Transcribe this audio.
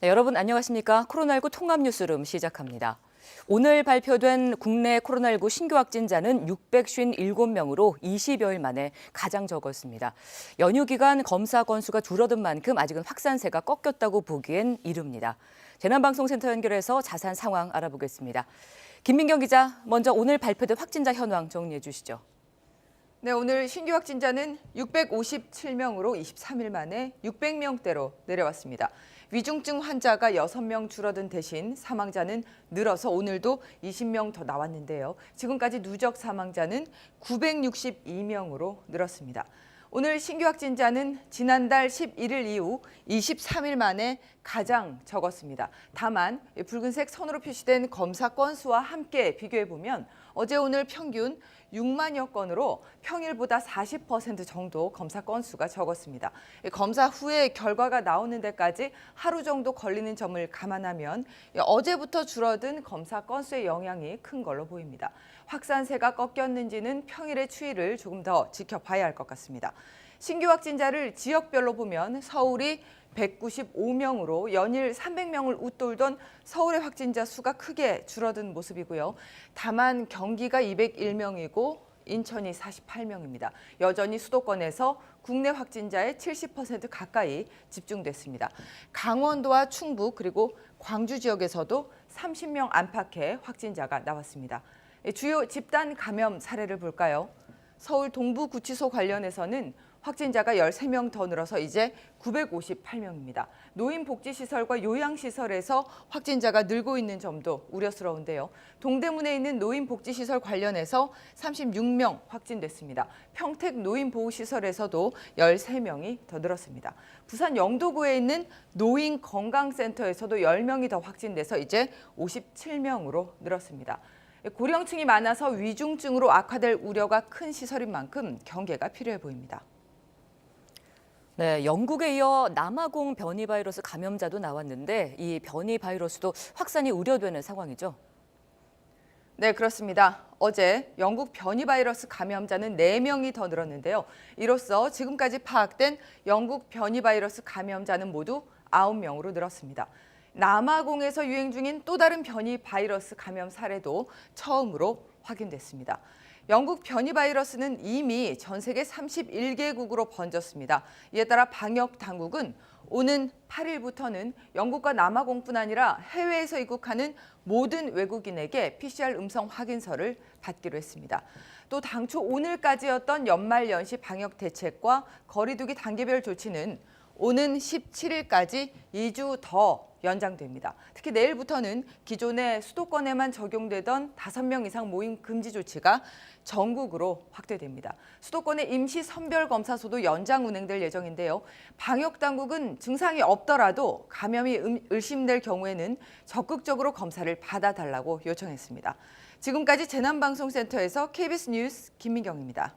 네, 여러분 안녕하십니까? 코로나19 통합 뉴스룸 시작합니다. 오늘 발표된 국내 코로나19 신규 확진자는 657명으로 20여일 만에 가장 적었습니다. 연휴 기간 검사 건수가 줄어든 만큼 아직은 확산세가 꺾였다고 보기엔 이릅니다. 재난방송센터 연결해서 자세한 상황 알아보겠습니다. 김민경 기자, 먼저 오늘 발표된 확진자 현황 정리해 주시죠. 네, 오늘 신규 확진자는 657명으로 23일 만에 600명대로 내려왔습니다. 위중증 환자가 6명 줄어든 대신 사망자는 늘어서 오늘도 20명 더 나왔는데요. 지금까지 누적 사망자는 962명으로 늘었습니다. 오늘 신규 확진자는 지난달 11일 이후 23일 만에 가장 적었습니다. 다만 붉은색 선으로 표시된 검사 건수와 함께 비교해보면 어제 오늘 평균 6만여 건으로 평일보다 40% 정도 검사 건수가 적었습니다. 검사 후에 결과가 나오는 데까지 하루 정도 걸리는 점을 감안하면 어제부터 줄어든 검사 건수의 영향이 큰 걸로 보입니다. 확산세가 꺾였는지는 평일의 추이를 조금 더 지켜봐야 할 것 같습니다. 신규 확진자를 지역별로 보면 서울이 195명으로 연일 300명을 웃돌던 서울의 확진자 수가 크게 줄어든 모습이고요. 다만 경기가 201명이고 인천이 48명입니다. 여전히 수도권에서 국내 확진자의 70% 가까이 집중됐습니다. 강원도와 충북 그리고 광주 지역에서도 30명 안팎의 확진자가 나왔습니다. 주요 집단 감염 사례를 볼까요? 서울 동부구치소 관련해서는 확진자가 13명 더 늘어서 이제 958명입니다. 노인복지시설과 요양시설에서 확진자가 늘고 있는 점도 우려스러운데요. 동대문에 있는 노인복지시설 관련해서 36명 확진됐습니다. 평택 노인보호시설에서도 13명이 더 늘었습니다. 부산 영도구에 있는 노인건강센터에서도 10명이 더 확진돼서 이제 57명으로 늘었습니다. 고령층이 많아서 위중증으로 악화될 우려가 큰 시설인 만큼 경계가 필요해 보입니다. 네, 영국에 이어 남아공 변이 바이러스 감염자도 나왔는데 이 변이 바이러스도 확산이 우려되는 상황이죠. 네, 그렇습니다. 어제 영국 변이 바이러스 감염자는 4명이 더 늘었는데요. 이로써 지금까지 파악된 영국 변이 바이러스 감염자는 모두 9명으로 늘었습니다. 남아공에서 유행 중인 또 다른 변이 바이러스 감염 사례도 처음으로 확인됐습니다. 영국 변이 바이러스는 이미 전 세계 31개국으로 번졌습니다. 이에 따라 방역 당국은 오는 8일부터는 영국과 남아공뿐 아니라 해외에서 입국하는 모든 외국인에게 PCR 음성 확인서를 받기로 했습니다. 또 당초 오늘까지였던 연말연시 방역 대책과 거리 두기 단계별 조치는 오는 17일까지 2주 더 연장됩니다. 특히 내일부터는 기존의 수도권에만 적용되던 5명 이상 모임 금지 조치가 전국으로 확대됩니다. 수도권의 임시 선별검사소도 연장 운행될 예정인데요. 방역당국은 증상이 없더라도 감염이 의심될 경우에는 적극적으로 검사를 받아달라고 요청했습니다. 지금까지 재난방송센터에서 KBS 뉴스 김민경입니다.